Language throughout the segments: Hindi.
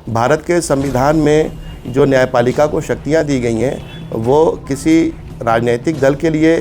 भारत के संविधान में जो न्यायपालिका को शक्तियां दी गई हैं वो किसी राजनीतिक दल के लिए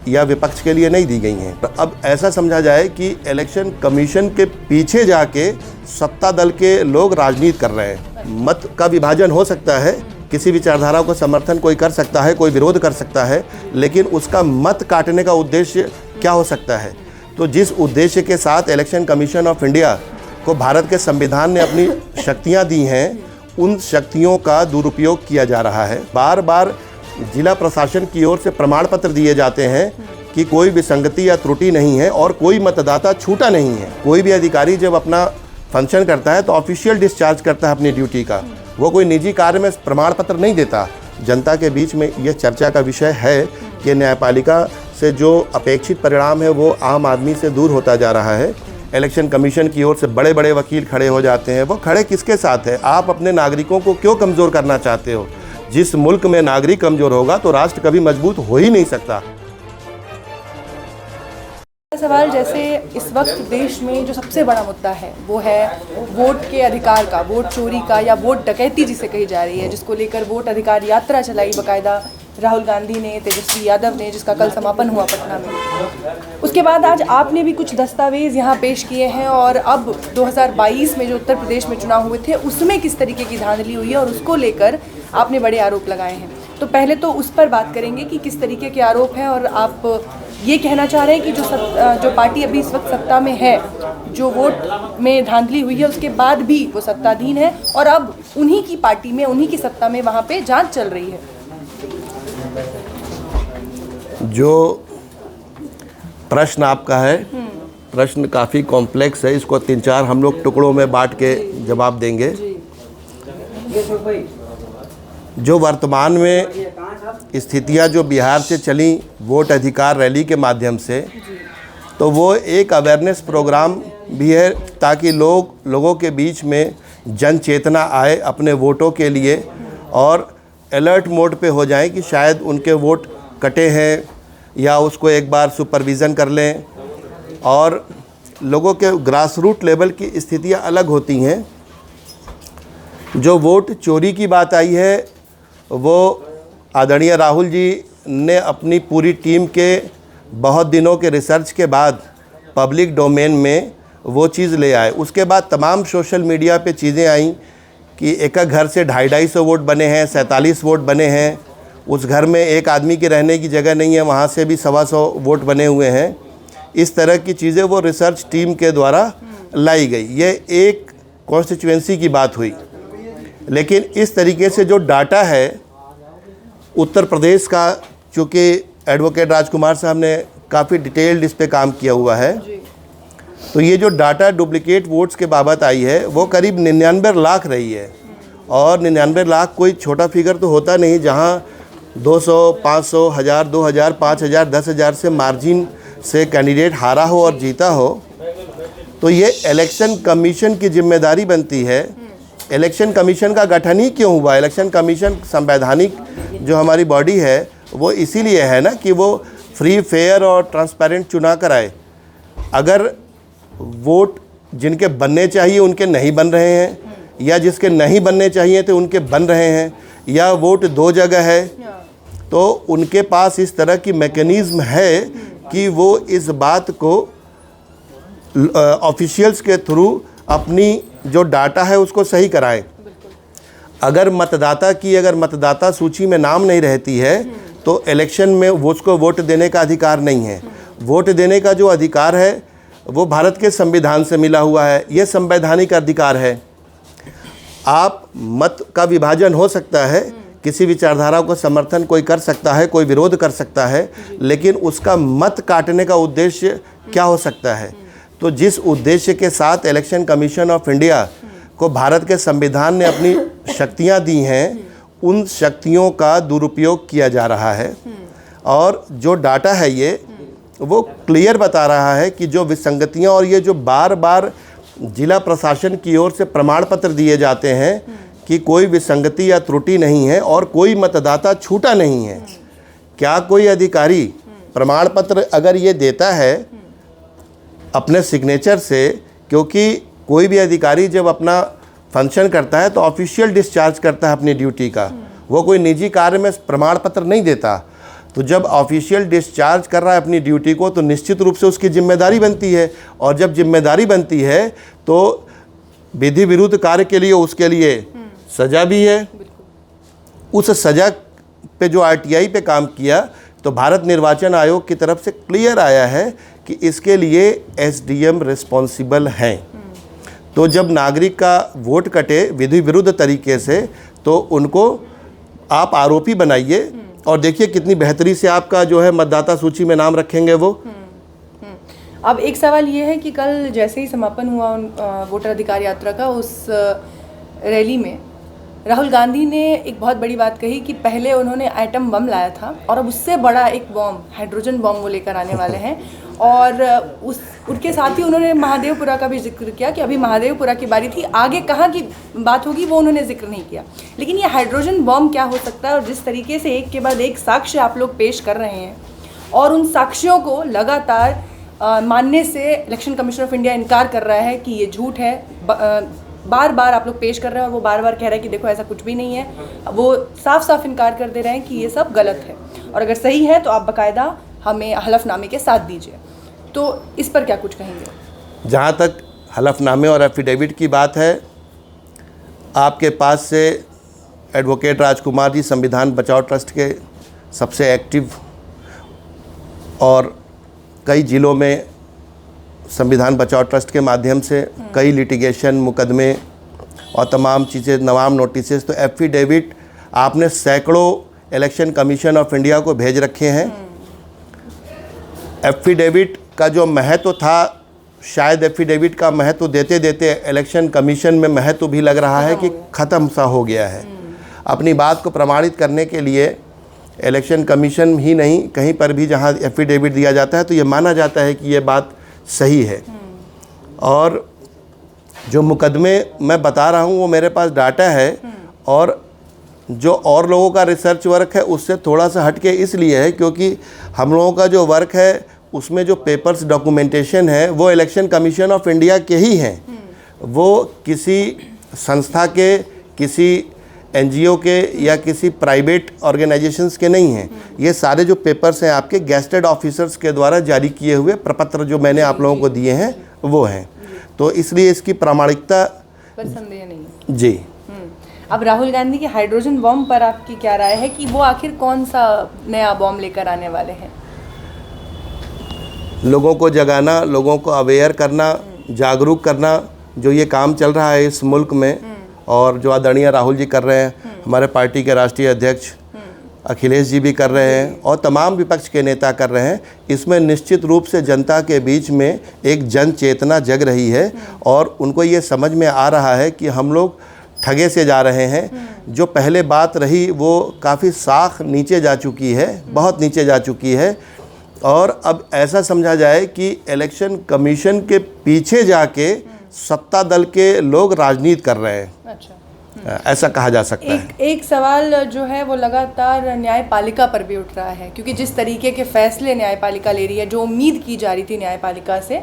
या विपक्ष के लिए नहीं दी गई हैं। अब ऐसा समझा जाए कि इलेक्शन कमीशन के पीछे जाके सत्ता दल के लोग राजनीति कर रहे हैं। मत का विभाजन हो सकता है, किसी विचारधारा को समर्थन कोई कर सकता है, कोई विरोध कर सकता है, लेकिन उसका मत काटने का उद्देश्य क्या हो सकता है? तो जिस उद्देश्य के साथ इलेक्शन कमीशन ऑफ इंडिया को भारत के संविधान ने अपनी शक्तियां दी हैं, उन शक्तियों का दुरुपयोग किया जा रहा है। बार बार जिला प्रशासन की ओर से प्रमाण पत्र दिए जाते हैं कि कोई विसंगति या त्रुटि नहीं है और कोई मतदाता छूटा नहीं है। कोई भी अधिकारी जब अपना फंक्शन करता है तो ऑफिशियल डिस्चार्ज करता है अपनी ड्यूटी का, वो कोई निजी कार्य में प्रमाण पत्र नहीं देता। जनता के बीच में यह चर्चा का विषय है कि न्यायपालिका से जो अपेक्षित परिणाम है वो आम आदमी से दूर होता जा रहा है। इलेक्शन कमीशन की ओर से बड़े बड़े वकील खड़े हो जाते हैं। वो खड़े किसके साथ है? आप अपने नागरिकों को क्यों कमज़ोर करना चाहते हो? जिस मुल्क में नागरिक कमज़ोर होगा तो राष्ट्र कभी मजबूत हो ही नहीं सकता। सवाल, जैसे इस वक्त देश में जो सबसे बड़ा मुद्दा है वो है वोट के अधिकार का, वोट चोरी का या वोट डकैती जिसे कही जा रही है, जिसको लेकर वोट अधिकार यात्रा चलाई बाकायदा राहुल गांधी ने, तेजस्वी यादव ने, जिसका कल समापन हुआ पटना में। उसके बाद आज आपने भी कुछ दस्तावेज यहाँ पेश किए हैं और अब 2022 में जो उत्तर प्रदेश में चुनाव हुए थे उसमें किस तरीके की धांधली हुई है और उसको लेकर आपने बड़े आरोप लगाए हैं। तो पहले तो उस पर बात करेंगे कि किस तरीके के आरोप हैं और आप ये कहना चाह रहे हैं कि जो पार्टी अभी इस वक्त सत्ता में है, जो वोट में धांधली हुई है उसके बाद भी वो सत्ताधीन है और अब उन्हीं की पार्टी में, उन्हीं की सत्ता में वहाँ पे जांच चल रही है। जो प्रश्न आपका है, प्रश्न काफ़ी कॉम्प्लेक्स है। इसको 3-4 हम लोग टुकड़ों में बांट के जवाब देंगे। जो वर्तमान में स्थितियां जो बिहार से चली वोट अधिकार रैली के माध्यम से, तो वो एक अवेयरनेस प्रोग्राम भी है ताकि लोगों के बीच में जन चेतना आए अपने वोटों के लिए और अलर्ट मोड पे हो जाएं कि शायद उनके वोट कटे हैं या उसको एक बार सुपरविज़न कर लें। और लोगों के ग्रास रूट लेवल की स्थितियां अलग होती हैं। जो वोट चोरी की बात आई है वो आदरणीय राहुल जी ने अपनी पूरी टीम के बहुत दिनों के रिसर्च के बाद पब्लिक डोमेन में वो चीज़ ले आए। उसके बाद तमाम सोशल मीडिया पे चीज़ें आईं कि एक घर से 250-250 वोट बने हैं, 47 वोट बने हैं। उस घर में एक आदमी के रहने की जगह नहीं है, वहाँ से भी 125 वोट बने हुए हैं। इस तरह की चीज़ें वो रिसर्च टीम के द्वारा लाई गई। ये एक कॉन्स्टिट्यूएंसी की बात हुई। लेकिन इस तरीके से जो डाटा है उत्तर प्रदेश का, चूँकि एडवोकेट राजकुमार साहब ने काफ़ी डिटेल्ड इस पे काम किया हुआ है, तो ये जो डाटा डुप्लीकेट वोट्स के बाबत आई है वो करीब 99 लाख रही है। और 99 लाख कोई छोटा फिगर तो होता नहीं, जहाँ 200, 500, 1000, 2000, 5000, 10,000 से मार्जिन से कैंडिडेट हारा हो और जीता हो। तो ये इलेक्शन कमीशन की जिम्मेदारी बनती है। इलेक्शन कमीशन का गठन ही क्यों हुआ? इलेक्शन कमीशन संवैधानिक जो हमारी बॉडी है वो इसीलिए है ना कि वो फ्री, फेयर और ट्रांसपेरेंट चुनाव कराए। अगर वोट जिनके बनने चाहिए उनके नहीं बन रहे हैं, या जिसके नहीं बनने चाहिए थे उनके बन रहे हैं, या वोट 2 जगह है, तो उनके पास इस तरह की मैकेनिज़्म है कि वो इस बात को ऑफिशियल्स के थ्रू अपनी जो डाटा है उसको सही कराएं। अगर मतदाता सूची में नाम नहीं रहती है तो इलेक्शन में उसको वोट देने का अधिकार नहीं है। वोट देने का जो अधिकार है वो भारत के संविधान से मिला हुआ है। ये संवैधानिक अधिकार है। आप मत का विभाजन हो सकता है, किसी विचारधारा को समर्थन कोई कर सकता है, कोई विरोध कर सकता है, लेकिन उसका मत काटने का उद्देश्य क्या हो सकता है? तो जिस उद्देश्य के साथ इलेक्शन कमीशन ऑफ इंडिया को भारत के संविधान ने अपनी शक्तियां दी हैं, उन शक्तियों का दुरुपयोग किया जा रहा है। और जो डाटा है ये वो क्लियर बता रहा है कि जो विसंगतियां और ये जो बार बार जिला प्रशासन की ओर से प्रमाण पत्र दिए जाते हैं कि कोई विसंगति या त्रुटि नहीं है और कोई मतदाता छूटा नहीं है। क्या कोई अधिकारी प्रमाण पत्र अगर ये देता है अपने सिग्नेचर से, क्योंकि कोई भी अधिकारी जब अपना फंक्शन करता है तो ऑफिशियल डिस्चार्ज करता है अपनी ड्यूटी का, वो कोई निजी कार्य में प्रमाण पत्र नहीं देता। तो जब ऑफिशियल डिस्चार्ज कर रहा है अपनी ड्यूटी को तो निश्चित रूप से उसकी जिम्मेदारी बनती है, और जब जिम्मेदारी बनती है तो विधि विरुद्ध कार्य के लिए उसके लिए सज़ा भी है। उस सज़ा पे जो आरटीआई पे काम किया तो भारत निर्वाचन आयोग की तरफ से क्लियर आया है कि इसके लिए एसडीएम रिस्पॉन्सिबल हैं। तो जब नागरिक का वोट कटे विधि विरुद्ध तरीके से तो उनको आप आरोपी बनाइए और देखिए कितनी बेहतरी से आपका जो है मतदाता सूची में नाम रखेंगे वो। अब एक सवाल ये है कि कल जैसे ही समापन हुआ वोटर अधिकार यात्रा का, उस रैली में राहुल गांधी ने एक बहुत बड़ी बात कही कि पहले उन्होंने एटम बम लाया था और अब उससे बड़ा एक बम, हाइड्रोजन बम वो लेकर आने वाले हैं। और उनके साथ ही उन्होंने महादेवपुरा का भी जिक्र किया कि अभी महादेवपुरा की बारी थी, आगे कहाँ की बात होगी वो उन्होंने जिक्र नहीं किया। लेकिन ये हाइड्रोजन बम क्या हो सकता है, और जिस तरीके से एक के बाद एक साक्ष्य आप लोग पेश कर रहे हैं और उन साक्ष्यों को लगातार मानने से इलेक्शन कमीशन ऑफ इंडिया इनकार कर रहा है कि ये झूठ है, बार बार आप लोग पेश कर रहे हैं और वो बार बार कह रहे हैं कि देखो ऐसा कुछ भी नहीं है, वो साफ साफ इनकार कर दे रहे हैं कि ये सब गलत है, और अगर सही है तो आप बाकायदा हमें हलफनामे के साथ दीजिए। तो इस पर क्या कुछ कहेंगे? जहाँ तक हलफनामे और एफिडेविट की बात है, आपके पास से एडवोकेट राजकुमार जी संविधान बचाओ ट्रस्ट के सबसे एक्टिव और कई ज़िलों में संविधान बचाओ ट्रस्ट के माध्यम से कई लिटिगेशन, मुकदमे और तमाम चीज़ें, नवाम नोटिसेस, तो एफिडेविट आपने सैकड़ों इलेक्शन कमीशन ऑफ इंडिया को भेज रखे हैं। एफिडेविट का जो महत्व था, शायद एफिडेविट का महत्व देते देते इलेक्शन कमीशन में महत्व भी लग रहा है कि ख़त्म सा हो गया है। अपनी बात को प्रमाणित करने के लिए इलेक्शन कमीशन ही नहीं, कहीं पर भी जहां एफिडेविट दिया जाता है तो ये माना जाता है कि ये बात सही है। और जो मुकदमे मैं बता रहा हूँ वो मेरे पास डाटा है, और जो और लोगों का रिसर्च वर्क है उससे थोड़ा सा हटके इसलिए है क्योंकि हम लोगों का जो वर्क है उसमें जो पेपर्स, डॉक्यूमेंटेशन है वो इलेक्शन कमीशन ऑफ इंडिया के ही हैं, वो किसी संस्था के, किसी एनजीओ के या किसी प्राइवेट ऑर्गेनाइजेशंस के नहीं हैं। ये सारे जो पेपर्स हैं आपके गेस्टेड ऑफिसर्स के द्वारा जारी किए हुए प्रपत्र जो मैंने आप लोगों को दिए हैं वो हैं, तो इसलिए इसकी प्रामाणिकता पर संदेह नहीं। जी। अब राहुल गांधी के हाइड्रोजन बम पर आपकी क्या राय है कि वो आखिर कौन सा नया बम लेकर आने वाले हैं? लोगों को जगाना, लोगों को अवेयर करना, जागरूक करना, जो ये काम चल रहा है इस मुल्क में और जो आदरणीय राहुल जी कर रहे हैं, हमारे पार्टी के राष्ट्रीय अध्यक्ष अखिलेश जी भी कर रहे हैं और तमाम विपक्ष के नेता कर रहे हैं, इसमें निश्चित रूप से जनता के बीच में एक जन चेतना जग रही है और उनको ये समझ में आ रहा है कि हम लोग ठगे से जा रहे हैं। जो पहले बात रही वो काफ़ी साख नीचे जा चुकी है, बहुत नीचे जा चुकी है, और अब ऐसा समझा जाए कि इलेक्शन कमीशन के पीछे जाके सत्ता दल के लोग राजनीति कर रहे हैं। अच्छा, ऐसा कहा जा सकता है। एक सवाल जो है वो लगातार न्यायपालिका पर भी उठ रहा है, क्योंकि जिस तरीके के फैसले न्यायपालिका ले रही है, जो उम्मीद की जा रही थी न्यायपालिका से,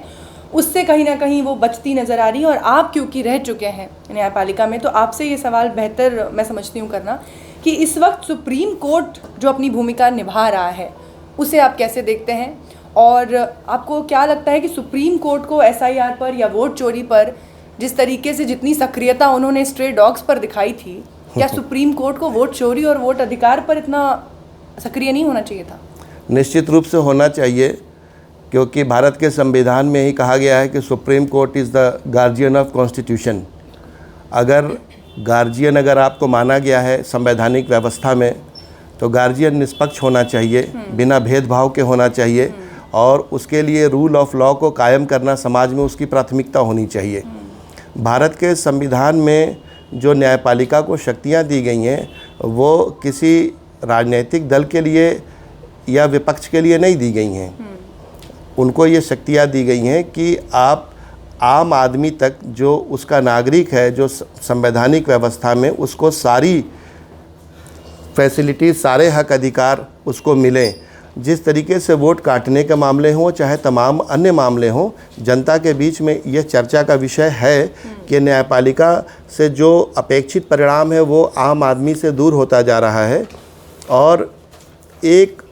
उससे कहीं ना कहीं वो बचती नज़र आ रही है। और आप क्योंकि रह चुके हैं न्यायपालिका में, तो आपसे ये सवाल बेहतर मैं समझती हूँ करना कि इस वक्त सुप्रीम कोर्ट जो अपनी भूमिका निभा रहा है उसे आप कैसे देखते हैं, और आपको क्या लगता है कि सुप्रीम कोर्ट को एसआईआर पर या वोट चोरी पर जिस तरीके से जितनी सक्रियता उन्होंने स्ट्रे डॉग्स पर दिखाई थी, क्या सुप्रीम कोर्ट को वोट चोरी और वोट अधिकार पर इतना सक्रिय नहीं होना चाहिए था? निश्चित रूप से होना चाहिए, क्योंकि भारत के संविधान में ही कहा गया है कि supreme court is the guardian of constitution. अगर गार्जियन अगर आपको माना गया है संवैधानिक व्यवस्था में, तो गार्जियन निष्पक्ष होना चाहिए, बिना भेदभाव के होना चाहिए, और उसके लिए रूल ऑफ लॉ को कायम करना समाज में उसकी प्राथमिकता होनी चाहिए। भारत के संविधान में जो न्यायपालिका को शक्तियां दी गई हैं वो किसी राजनीतिक दल के लिए या विपक्ष के लिए नहीं दी गई हैं। उनको ये शक्तियां दी गई हैं कि आप आम आदमी तक, जो उसका नागरिक है, जो संवैधानिक व्यवस्था में उसको सारी फैसिलिटी, सारे हक अधिकार उसको मिलें। जिस तरीके से वोट काटने के मामले हों चाहे तमाम अन्य मामले हों, जनता के बीच में यह चर्चा का विषय है कि न्यायपालिका से जो अपेक्षित परिणाम है वो आम आदमी से दूर होता जा रहा है। और एक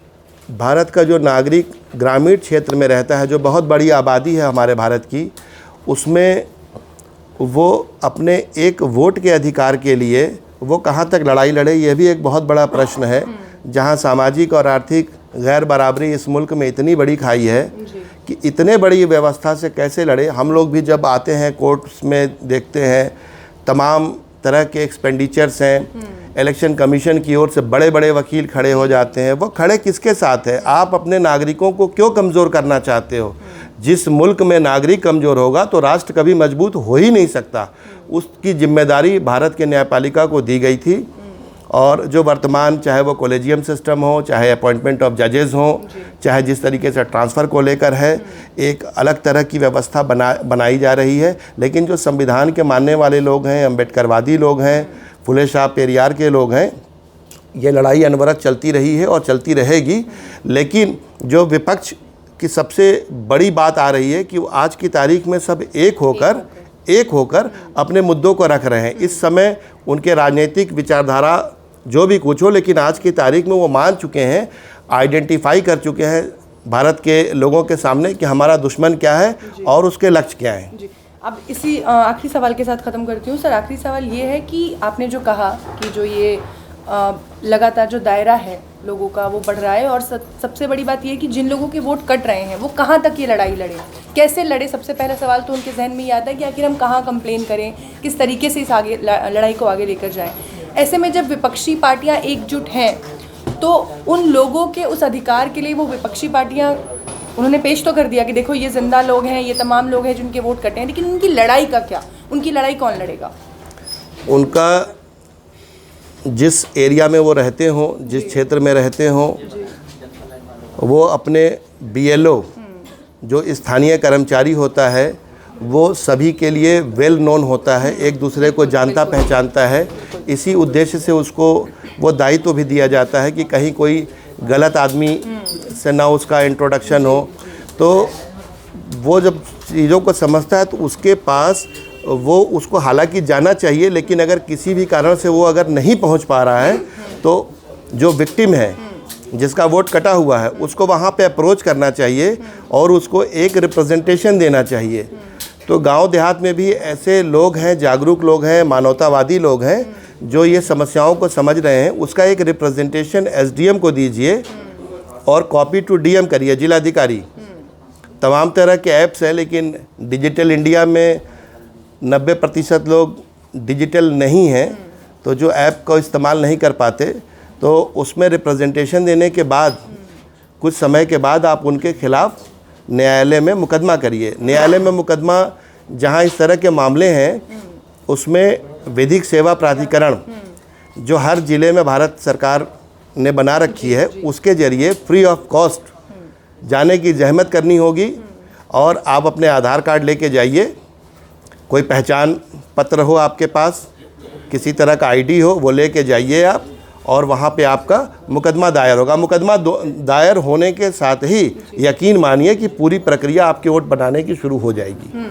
भारत का जो नागरिक ग्रामीण क्षेत्र में रहता है, जो बहुत बड़ी आबादी है हमारे भारत की, उसमें वो अपने एक वोट के अधिकार के लिए वो कहाँ तक लड़ाई लड़े, यह भी एक बहुत बड़ा प्रश्न है। जहाँ सामाजिक और आर्थिक गैर बराबरी इस मुल्क में इतनी बड़ी खाई है कि इतने बड़ी व्यवस्था से कैसे लड़े। हम लोग भी जब आते हैं कोर्ट्स में देखते हैं तमाम तरह के एक्सपेंडिचर्स हैं, इलेक्शन कमीशन की ओर से बड़े बड़े वकील खड़े हो जाते हैं। वो खड़े किसके साथ है? आप अपने नागरिकों को क्यों कमज़ोर करना चाहते हो? जिस मुल्क में नागरिक कमज़ोर होगा तो राष्ट्र कभी मजबूत हो ही नहीं सकता। उसकी जिम्मेदारी भारत के न्यायपालिका को दी गई थी। और जो वर्तमान, चाहे वो कॉलेजियम सिस्टम हो, चाहे अपॉइंटमेंट ऑफ जजेस हो, चाहे जिस तरीके से ट्रांसफ़र को लेकर है, एक अलग तरह की व्यवस्था बनाई जा रही है। लेकिन जो संविधान के मानने वाले लोग हैं, अम्बेडकरवादी लोग हैं, फुले शाह पेरियार के लोग हैं, ये लड़ाई अनवरत चलती रही है और चलती रहेगी। लेकिन जो विपक्ष की सबसे बड़ी बात आ रही है कि वो आज की तारीख में सब एक होकर अपने मुद्दों को रख रहे हैं। इस समय उनके राजनीतिक विचारधारा जो भी कुछ हो, लेकिन आज की तारीख में वो मान चुके हैं, आइडेंटिफाई कर चुके हैं भारत के लोगों के सामने कि हमारा दुश्मन क्या है और उसके लक्ष्य क्या हैं। जी, अब इसी आखिरी सवाल के साथ ख़त्म करती हूँ। सर, आखिरी सवाल ये है कि आपने जो कहा कि जो ये लगातार जो दायरा है लोगों का वो बढ़ रहा है, और सबसे बड़ी बात ये है कि जिन लोगों के वोट कट रहे हैं वो कहाँ तक ये लड़ाई लड़े, कैसे लड़े। सबसे पहला सवाल तो उनके जहन में ये आता है कि आखिर हम कहाँ कंप्लेन करें, किस तरीके से इस आगे लड़ाई को आगे लेकर जाएं। ऐसे में जब विपक्षी पार्टियां एकजुट हैं तो उन लोगों के उस अधिकार के लिए वो विपक्षी पार्टियां, उन्होंने पेश तो कर दिया कि देखो ये जिंदा लोग हैं, ये तमाम लोग हैं जिनके वोट कटे हैं, लेकिन उनकी लड़ाई का क्या? उनकी लड़ाई कौन लड़ेगा? उनका जिस एरिया में वो रहते हों, जिस क्षेत्र में रहते हों, वो अपने BLO जो स्थानीय कर्मचारी होता है वो सभी के लिए वेल नोन होता है, एक दूसरे को जानता पहचानता है। इसी उद्देश्य से उसको वो दायित्व भी दिया जाता है कि कहीं कोई गलत आदमी से ना उसका इंट्रोडक्शन हो। तो वो जब चीज़ों को समझता है तो उसके पास वो उसको हालांकि जाना चाहिए, लेकिन अगर किसी भी कारण से वो अगर नहीं पहुंच पा रहा है तो जो विक्टिम है, जिसका वोट कटा हुआ है, उसको वहाँ पे अप्रोच करना चाहिए और उसको एक रिप्रेजेंटेशन देना चाहिए। तो गांव देहात में भी ऐसे लोग हैं, जागरूक लोग हैं, मानवतावादी लोग हैं जो ये समस्याओं को समझ रहे हैं। उसका एक रिप्रेजेंटेशन SDM को दीजिए और कॉपी टू DM करिए, जिलाधिकारी। तमाम तरह के ऐप्स हैं, लेकिन डिजिटल इंडिया में 90% लोग डिजिटल नहीं हैं, तो जो ऐप को इस्तेमाल नहीं कर पाते, तो उसमें रिप्रेजेंटेशन देने के बाद कुछ समय के बाद आप उनके खिलाफ़ न्यायालय में मुकदमा करिए। न्यायालय में मुकदमा जहां इस तरह के मामले हैं उसमें विधिक सेवा प्राधिकरण जो हर ज़िले में भारत सरकार ने बना रखी है, उसके ज़रिए फ्री ऑफ कॉस्ट जाने की जहमत करनी होगी। और आप अपने आधार कार्ड लेके जाइए, कोई पहचान पत्र हो आपके पास, किसी तरह का ID हो, वो लेके जाइए आप, और वहाँ पे आपका मुकदमा दायर होगा। मुकदमा दायर होने के साथ ही यकीन मानिए कि पूरी प्रक्रिया आपके वोट बनाने की शुरू हो जाएगी।